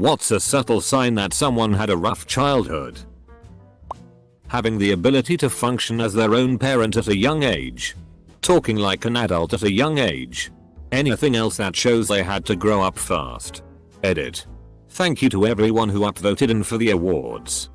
What's a subtle sign that someone had a rough childhood? Having the ability to function as their own parent at a young age. Talking like an adult at a young age. Anything else that shows they had to grow up fast. Edit. Thank you to everyone who upvoted and for the awards.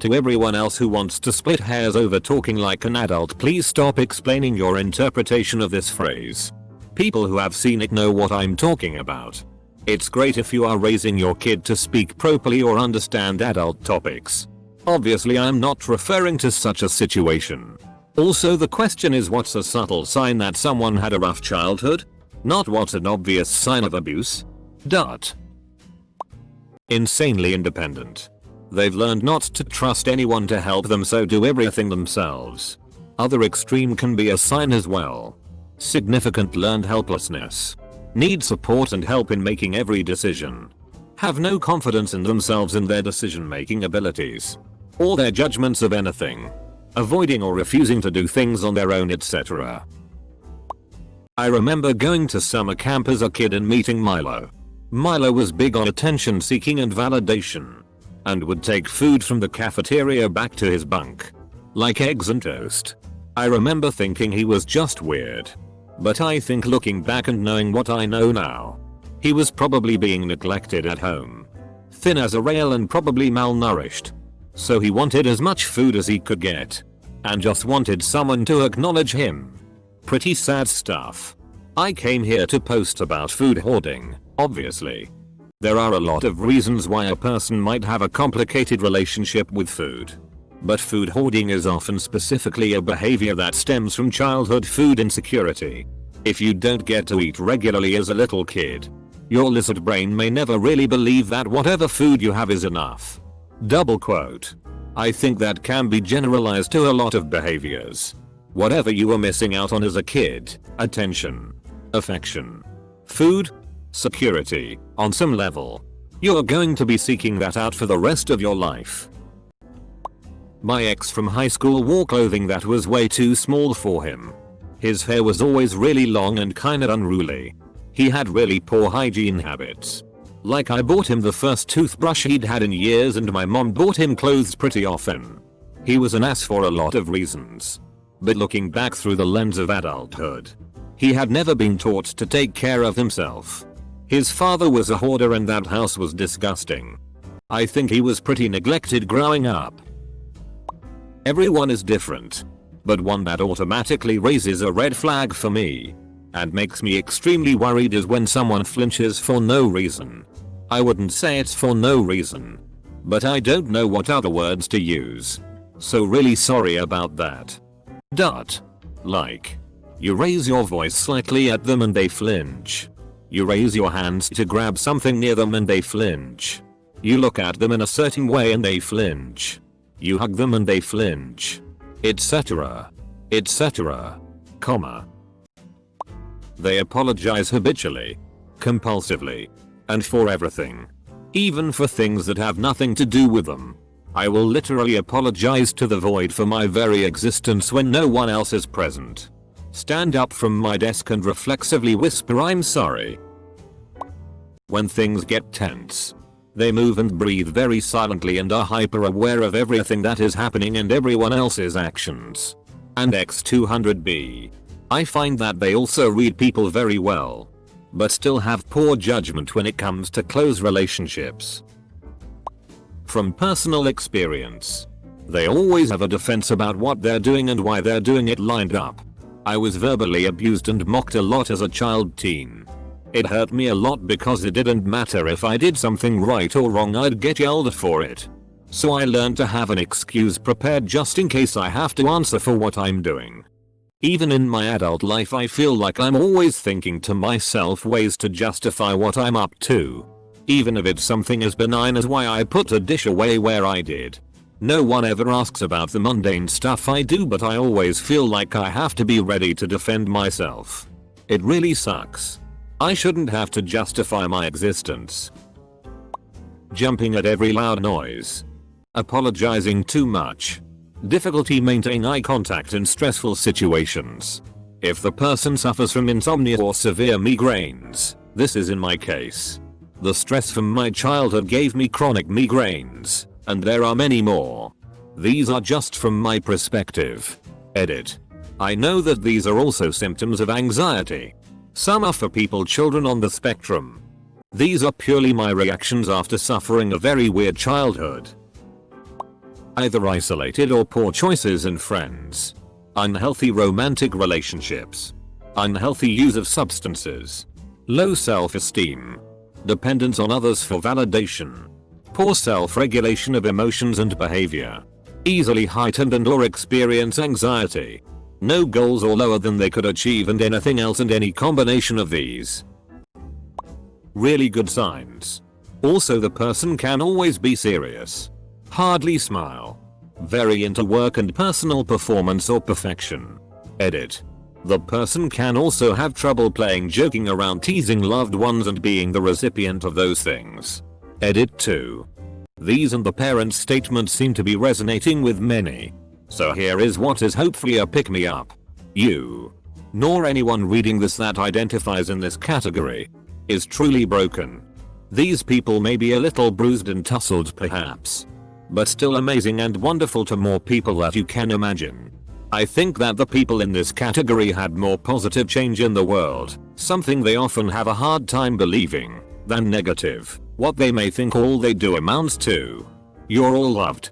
To everyone else who wants to split hairs over talking like an adult, please stop explaining your interpretation of this phrase. People who have seen it know what I'm talking about. It's great if you are raising your kid to speak properly or understand adult topics. Obviously I'm not referring to such a situation. Also the question is, what's a subtle sign that someone had a rough childhood? Not what's an obvious sign of abuse. Insanely independent. They've learned not to trust anyone to help them, so do everything themselves. Other extreme can be a sign as well. Significant learned helplessness. Need support and help in making every decision. Have no confidence in themselves and their decision making abilities. Or their judgments of anything. Avoiding or refusing to do things on their own, etc. I remember going to summer camp as a kid and meeting Milo. Milo was big on attention seeking and validation. And would take food from the cafeteria back to his bunk. Like eggs and toast. I remember thinking he was just weird. But I think looking back and knowing what I know now, he was probably being neglected at home. Thin as a rail and probably malnourished. So he wanted as much food as he could get. And just wanted someone to acknowledge him. Pretty sad stuff. I came here to post about food hoarding, obviously. There are a lot of reasons why a person might have a complicated relationship with food. But food hoarding is often specifically a behavior that stems from childhood food insecurity. If you don't get to eat regularly as a little kid, your lizard brain may never really believe that whatever food you have is enough. Double quote. I think that can be generalized to a lot of behaviors. Whatever you were missing out on as a kid, attention, affection, food, security, on some level, you're going to be seeking that out for the rest of your life. My ex from high school wore clothing that was way too small for him. His hair was always really long and kinda unruly. He had really poor hygiene habits. Like I bought him the first toothbrush he'd had in years, and my mom bought him clothes pretty often. He was an ass for a lot of reasons. But looking back through the lens of adulthood, he had never been taught to take care of himself. His father was a hoarder and that house was disgusting. I think he was pretty neglected growing up. Everyone is different. But one that automatically raises a red flag for me and makes me extremely worried is when someone flinches for no reason. I wouldn't say it's for no reason, but I don't know what other words to use. So really sorry about that. Like, you raise your voice slightly at them and they flinch. You raise your hands to grab something near them and they flinch. You look at them in a certain way and they flinch. You hug them and they flinch. Etc. Etc. Comma. They apologize habitually, compulsively, and for everything. Even for things that have nothing to do with them. I will literally apologize to the void for my very existence when no one else is present. Stand up from my desk and reflexively whisper I'm sorry. When things get tense, they move and breathe very silently and are hyper aware of everything that is happening and everyone else's actions. And X200B. I find that they also read people very well, but still have poor judgment when it comes to close relationships. From personal experience, they always have a defense about what they're doing and why they're doing it lined up. I was verbally abused and mocked a lot as a child teen. It hurt me a lot because it didn't matter if I did something right or wrong, I'd get yelled at for it. So I learned to have an excuse prepared just in case I have to answer for what I'm doing. Even in my adult life I feel like I'm always thinking to myself ways to justify what I'm up to. Even if it's something as benign as why I put a dish away where I did. No one ever asks about the mundane stuff I do, but I always feel like I have to be ready to defend myself. It really sucks. I shouldn't have to justify my existence. Jumping at every loud noise. Apologizing too much. Difficulty maintaining eye contact in stressful situations. If the person suffers from insomnia or severe migraines, this is in my case. The stress from my childhood gave me chronic migraines, and there are many more. These are just from my perspective. Edit. I know that these are also symptoms of anxiety. Some are for children on the spectrum. These are purely my reactions after suffering a very weird childhood. Either isolated or poor choices in friends. Unhealthy romantic relationships. Unhealthy use of substances. Low self-esteem. Dependence on others for validation. Poor self-regulation of emotions and behavior. Easily heightened and/or experience anxiety. No goals or lower than they could achieve and anything else and any combination of these. Really good signs. Also, the person can always be serious. Hardly smile. Very into work and personal performance or perfection. Edit. The person can also have trouble playing, joking around, teasing loved ones and being the recipient of those things. Edit 2. These and the parent's statements seem to be resonating with many. So here is what is hopefully a pick-me-up. You, nor anyone reading this that identifies in this category, is truly broken. These people may be a little bruised and tussled perhaps, but still amazing and wonderful to more people that you can imagine. I think that the people in this category had more positive change in the world, something they often have a hard time believing, than negative, what they may think all they do amounts to. You're all loved.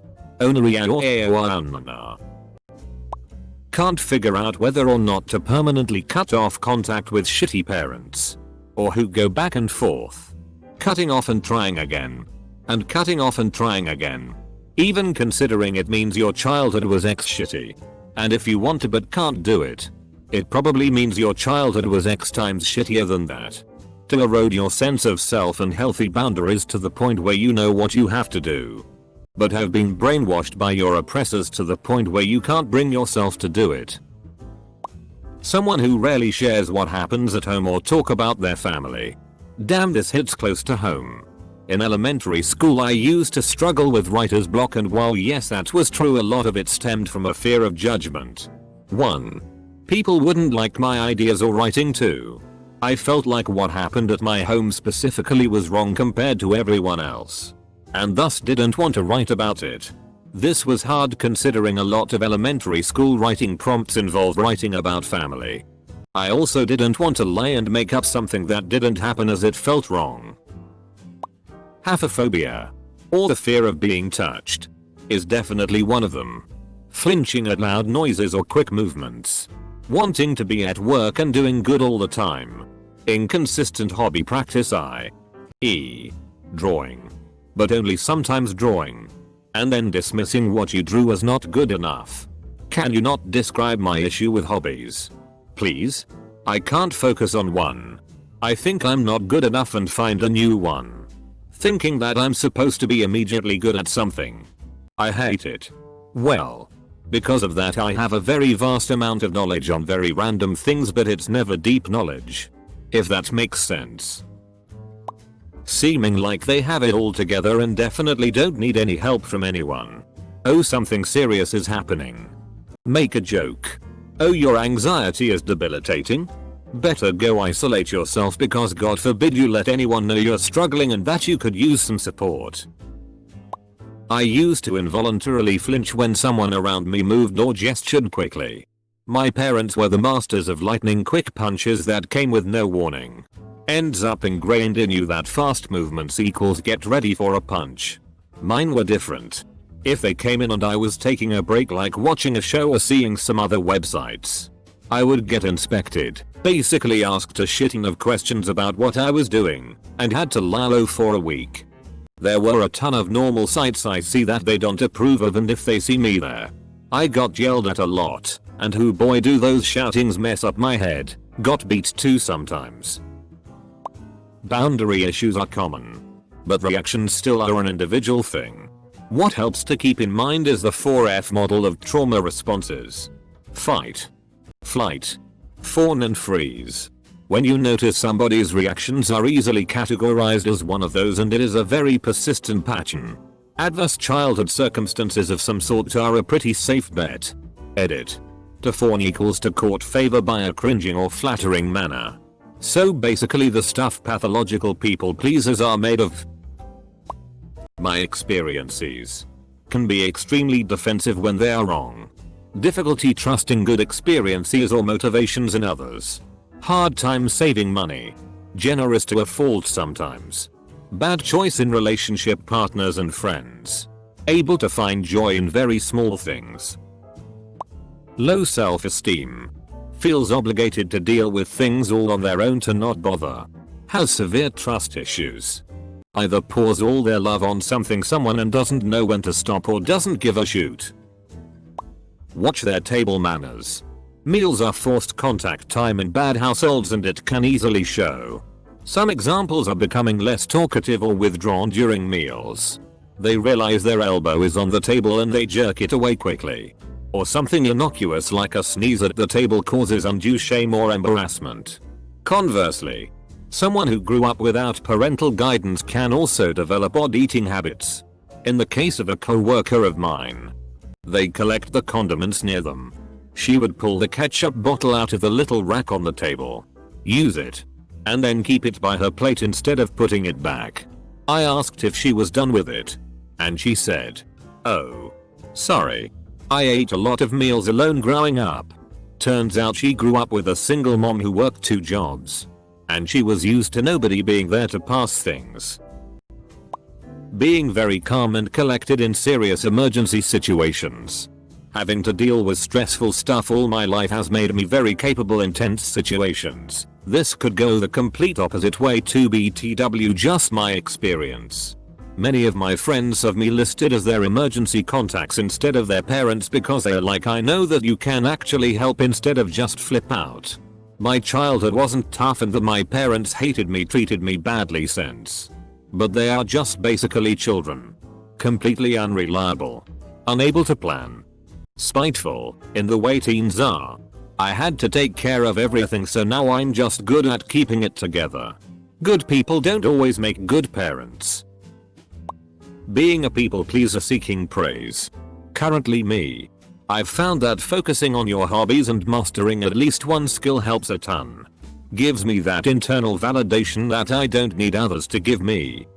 Can't figure out whether or not to permanently cut off contact with shitty parents. Or who go back and forth. Cutting off and trying again. And cutting off and trying again. Even considering it means your childhood was X shitty. And if you want to but can't do it, it probably means your childhood was X times shittier than that. To erode your sense of self and healthy boundaries to the point where you know what you have to do, but have been brainwashed by your oppressors to the point where you can't bring yourself to do it. Someone who rarely shares what happens at home or talk about their family. Damn, this hits close to home. In elementary school I used to struggle with writer's block, and while yes, that was true, a lot of it stemmed from a fear of judgment. 1. People wouldn't like my ideas or writing. 2. I felt like what happened at my home specifically was wrong compared to everyone else, and thus didn't want to write about it. This was hard considering a lot of elementary school writing prompts involved writing about family. I also didn't want to lie and make up something that didn't happen as it felt wrong. Haphophobia, or the fear of being touched, is definitely one of them. Flinching at loud noises or quick movements. Wanting to be at work and doing good all the time. Inconsistent hobby practice i.e. drawing, but only sometimes drawing, and then dismissing what you drew as not good enough. Can you not describe my issue with hobbies? Please? I can't focus on one. I think I'm not good enough and find a new one. Thinking that I'm supposed to be immediately good at something. I hate it. Well, because of that I have a very vast amount of knowledge on very random things, but it's never deep knowledge. If that makes sense. Seeming like they have it all together and definitely don't need any help from anyone. Oh, something serious is happening. Make a joke. Oh, your anxiety is debilitating? Better go isolate yourself, because God forbid you let anyone know you're struggling and that you could use some support. I used to involuntarily flinch when someone around me moved or gestured quickly. My parents were the masters of lightning quick punches that came with no warning. Ends up ingrained in you that fast movements equals get ready for a punch. Mine were different. If they came in and I was taking a break, like watching a show or seeing some other websites, I would get inspected, basically asked a shitting of questions about what I was doing, and had to lie low for a week. There were a ton of normal sites I see that they don't approve of, and if they see me there, I got yelled at a lot, and who boy do those shoutings mess up my head. Got beat too sometimes. Boundary issues are common, but reactions still are an individual thing. What helps to keep in mind is the 4F model of trauma responses. Fight, flight, fawn and freeze. When you notice somebody's reactions are easily categorized as one of those, and it is a very persistent pattern. Adverse childhood circumstances of some sort are a pretty safe bet. Edit. To fawn equals to court favor by a cringing or flattering manner. So basically the stuff pathological people pleasers are made of. My experiences can be extremely defensive when they are wrong. Difficulty trusting good experiences or motivations in others. Hard time saving money. Generous to a fault sometimes. Bad choice in relationship partners and friends. Able to find joy in very small things. Low self-esteem. Feels obligated to deal with things all on their own to not bother. Has severe trust issues. Either pours all their love on someone and doesn't know when to stop or doesn't give a shoot. Watch their table manners. Meals are forced contact time in bad households and it can easily show. Some examples are becoming less talkative or withdrawn during meals. They realize their elbow is on the table and they jerk it away quickly. Or something innocuous like a sneeze at the table causes undue shame or embarrassment. Conversely, someone who grew up without parental guidance can also develop odd eating habits. In the case of a co-worker of mine, they collect the condiments near them. She would pull the ketchup bottle out of the little rack on the table, use it, and then keep it by her plate instead of putting it back. I asked if she was done with it, and she said, "Oh, sorry. I ate a lot of meals alone growing up." Turns out she grew up with a single mom who worked 2 jobs. And she was used to nobody being there to pass things. Being very calm and collected in serious emergency situations. Having to deal with stressful stuff all my life has made me very capable in tense situations. This could go the complete opposite way to BTW, just my experience. Many of my friends have me listed as their emergency contacts instead of their parents because they're like, I know that you can actually help instead of just flip out. My childhood wasn't tough and that my parents hated me, treated me badly since. But they are just basically children. Completely unreliable. Unable to plan. Spiteful, in the way teens are. I had to take care of everything, so now I'm just good at keeping it together. Good people don't always make good parents. Being a people pleaser seeking praise. Currently me. I've found that focusing on your hobbies and mastering at least one skill helps a ton. Gives me that internal validation that I don't need others to give me.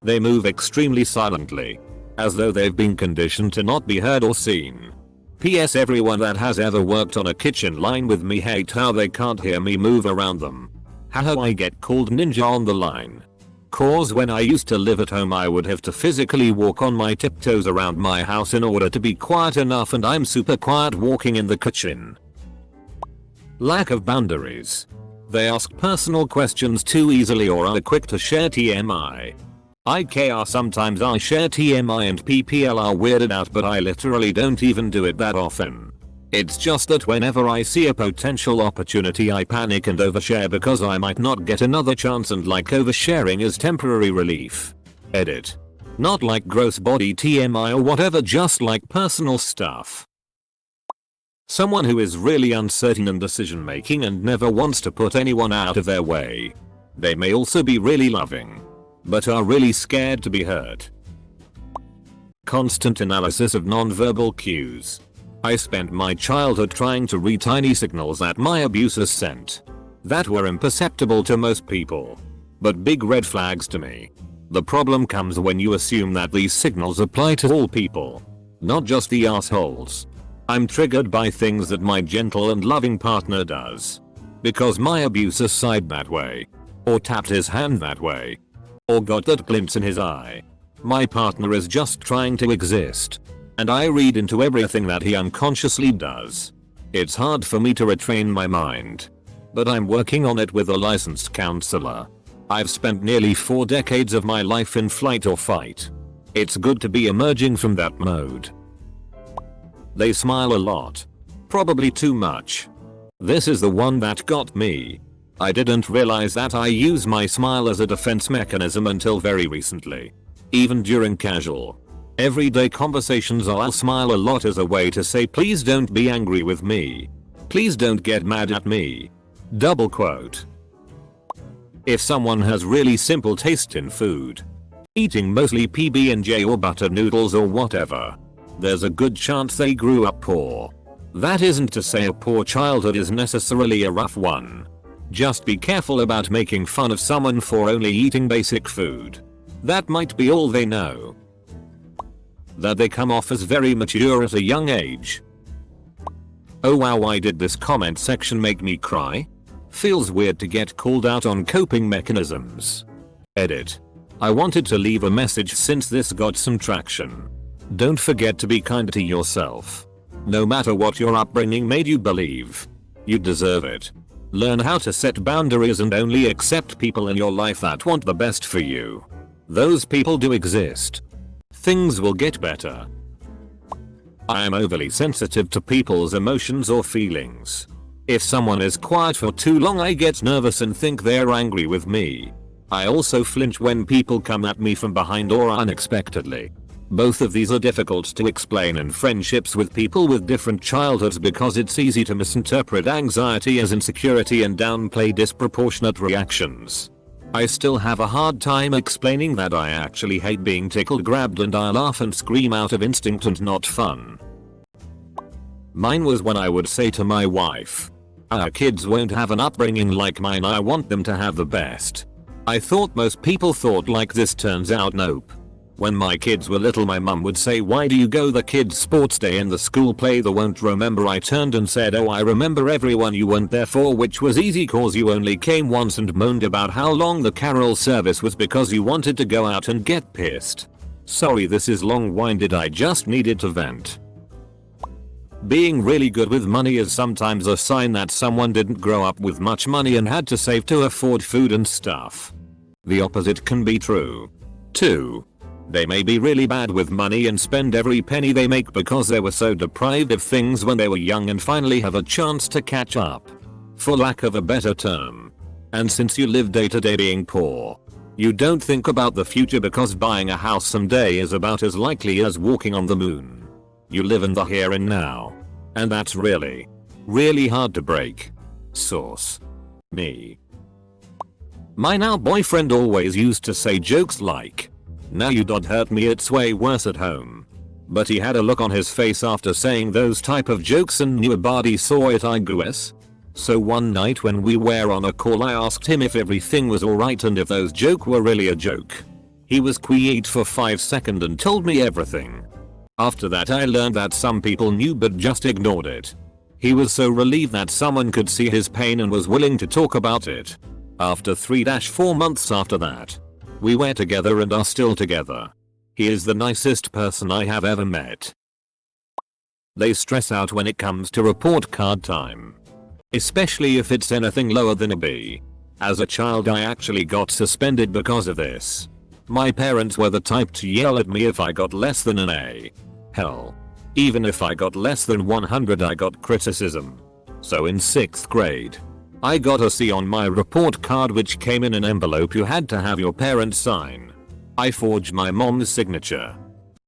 They move extremely silently. As though they've been conditioned to not be heard or seen. P.S. Everyone that has ever worked on a kitchen line with me hate how they can't hear me move around them. Haha, I get called ninja on the line. Cause when I used to live at home I would have to physically walk on my tiptoes around my house in order to be quiet enough, and I'm super quiet walking in the kitchen. Lack of boundaries. They ask personal questions too easily or are quick to share TMI. IKR sometimes I share TMI and PPL are weirded out, but I literally don't even do it that often. It's just that whenever I see a potential opportunity I panic and overshare because I might not get another chance, and like oversharing is temporary relief. Edit. Not like gross body TMI or whatever, just like personal stuff. Someone who is really uncertain in decision making and never wants to put anyone out of their way. They may also be really loving, but are really scared to be hurt. Constant analysis of non-verbal cues. I spent my childhood trying to read tiny signals that my abusers sent that were imperceptible to most people, but big red flags to me. The problem comes when you assume that these signals apply to all people, not just the assholes. I'm triggered by things that my gentle and loving partner does because my abuser sighed that way, or tapped his hand that way, or got that glimpse in his eye. My partner is just trying to exist, and I read into everything that he unconsciously does. It's hard for me to retrain my mind, but I'm working on it with a licensed counselor. I've spent nearly 4 decades of my life in flight or fight. It's good to be emerging from that mode. They smile a lot. Probably too much. This is the one that got me. I didn't realize that I use my smile as a defense mechanism until very recently. Even during casual, everyday conversations I'll smile a lot as a way to say, please don't be angry with me. Please don't get mad at me. Double quote. If someone has really simple taste in food, eating mostly PB&J or butter noodles or whatever, there's a good chance they grew up poor. That isn't to say a poor childhood is necessarily a rough one. Just be careful about making fun of someone for only eating basic food. That might be all they know. That they come off as very mature at a young age. Oh wow, why did this comment section make me cry? Feels weird to get called out on coping mechanisms. Edit. I wanted to leave a message since this got some traction. Don't forget to be kind to yourself. No matter what your upbringing made you believe. You deserve it. Learn how to set boundaries and only accept people in your life that want the best for you. Those people do exist. Things will get better. I am overly sensitive to people's emotions or feelings. If someone is quiet for too long, I get nervous and think they're angry with me. I also flinch when people come at me from behind or unexpectedly. Both of these are difficult to explain in friendships with people with different childhoods because it's easy to misinterpret anxiety as insecurity and downplay disproportionate reactions. I still have a hard time explaining that I actually hate being tickled, grabbed, and I laugh and scream out of instinct and not fun. Mine was when I would say to my wife, "Our kids won't have an upbringing like mine, I want them to have the best." I thought most people thought like this, turns out nope. When my kids were little, my mum would say, "Why do you go the kids sports day and the school play they won't remember?" I turned and said, "Oh, I remember everyone you weren't there for, which was easy cause you only came once," and moaned about how long the carol service was because you wanted to go out and get pissed. Sorry this is long-winded, I just needed to vent. Being really good with money is sometimes a sign that someone didn't grow up with much money and had to save to afford food and stuff. The opposite can be true, too. They may be really bad with money and spend every penny they make because they were so deprived of things when they were young and finally have a chance to catch up, for lack of a better term. And since you live day to day being poor, you don't think about the future because buying a house someday is about as likely as walking on the moon. You live in the here and now. And that's really, really hard to break. Source: me. My now boyfriend always used to say jokes like, "Now you did hurt me, it's way worse at home." But he had a look on his face after saying those type of jokes and knew a body saw it, I guess. So one night when we were on a call, I asked him if everything was alright and if those jokes were really a joke. He was quiet for 5 seconds and told me everything. After that I learned that some people knew but just ignored it. He was so relieved that someone could see his pain and was willing to talk about it. After 3-4 months after that, we were together and are still together. He is the nicest person I have ever met. They stress out when it comes to report card time. Especially if it's anything lower than a B. As a child I actually got suspended because of this. My parents were the type to yell at me if I got less than an A. Hell, even if I got less than 100 I got criticism. So in 6th grade, I got a C on my report card, which came in an envelope you had to have your parents sign. I forged my mom's signature.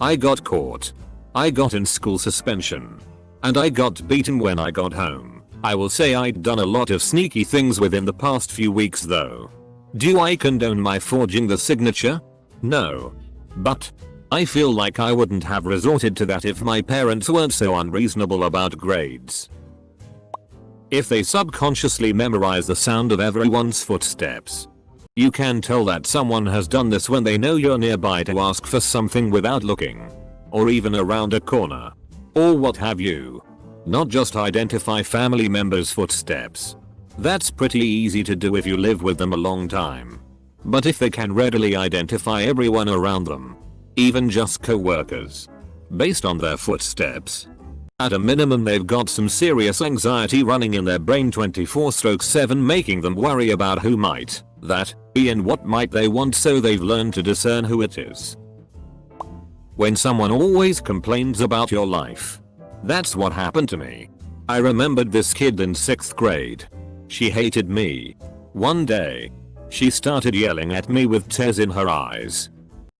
I got caught. I got in school suspension. And I got beaten when I got home. I will say I'd done a lot of sneaky things within the past few weeks though. Do I condone my forging the signature? No. But I feel like I wouldn't have resorted to that if my parents weren't so unreasonable about grades. If they subconsciously memorize the sound of everyone's footsteps. You can tell that someone has done this when they know you're nearby to ask for something without looking. Or even around a corner. Or what have you. Not just identify family members' footsteps. That's pretty easy to do if you live with them a long time. But if they can readily identify everyone around them, even just co-workers, based on their footsteps, at a minimum they've got some serious anxiety running in their brain 24/7, making them worry about who might that be and what might they want, so they've learned to discern who it is. When someone always complains about your life. That's what happened to me. I remembered this kid in 6th grade. She hated me. One day, she started yelling at me with tears in her eyes.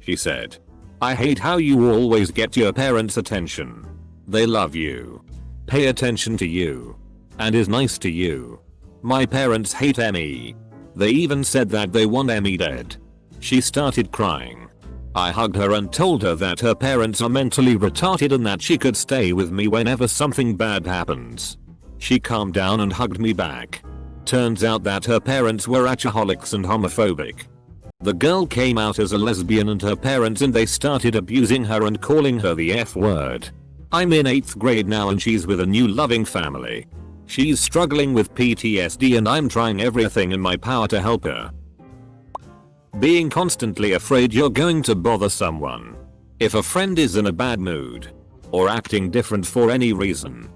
She said, "I hate how you always get your parents' attention. They love you, pay attention to you, and is nice to you. My parents hate Emmy. They even said that they want Emmy dead." She started crying. I hugged her and told her that her parents are mentally retarded and that she could stay with me whenever something bad happens. She calmed down and hugged me back. Turns out that her parents were alcoholics and homophobic. The girl came out as a lesbian and her parents and they started abusing her and calling her the F word. I'm in 8th grade now and she's with a new loving family. She's struggling with PTSD and I'm trying everything in my power to help her. Being constantly afraid you're going to bother someone. If a friend is in a bad mood or acting different for any reason,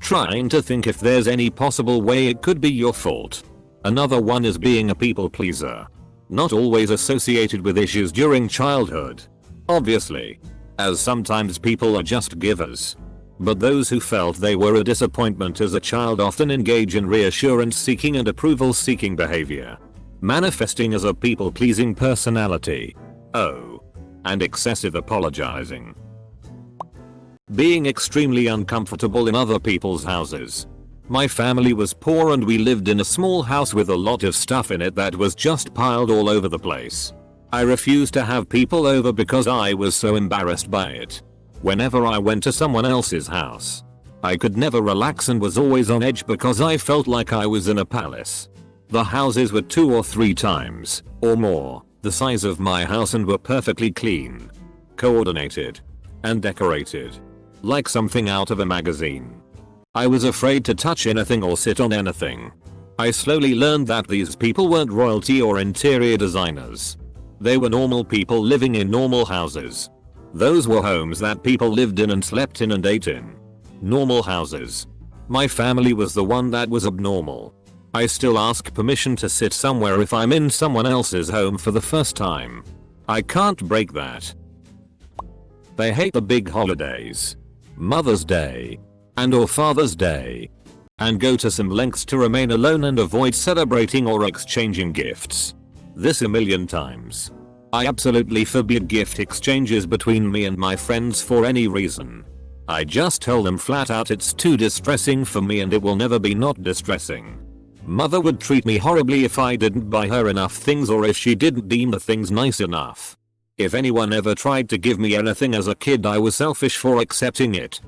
trying to think if there's any possible way it could be your fault. Another one is being a people pleaser. Not always associated with issues during childhood, obviously, as sometimes people are just givers. But those who felt they were a disappointment as a child often engage in reassurance seeking and approval seeking behavior, manifesting as a people pleasing personality. Oh, and excessive apologizing. Being extremely uncomfortable in other people's houses. My family was poor and we lived in a small house with a lot of stuff in it that was just piled all over the place. I refused to have people over because I was so embarrassed by it. Whenever I went to someone else's house, I could never relax and was always on edge because I felt like I was in a palace. The houses were 2 or 3 times, or more, the size of my house and were perfectly clean, coordinated, and decorated. Like something out of a magazine. I was afraid to touch anything or sit on anything. I slowly learned that these people weren't royalty or interior designers. They were normal people living in normal houses. Those were homes that people lived in and slept in and ate in. Normal houses. My family was the one that was abnormal. I still ask permission to sit somewhere if I'm in someone else's home for the first time. I can't break that. They hate the big holidays. Mother's Day and or Father's Day, and go to some lengths to remain alone and avoid celebrating or exchanging gifts. This a million times. I absolutely forbid gift exchanges between me and my friends for any reason. I just tell them flat out it's too distressing for me and it will never be not distressing. Mother would treat me horribly if I didn't buy her enough things or if she didn't deem the things nice enough. If anyone ever tried to give me anything as a kid I was selfish for accepting it.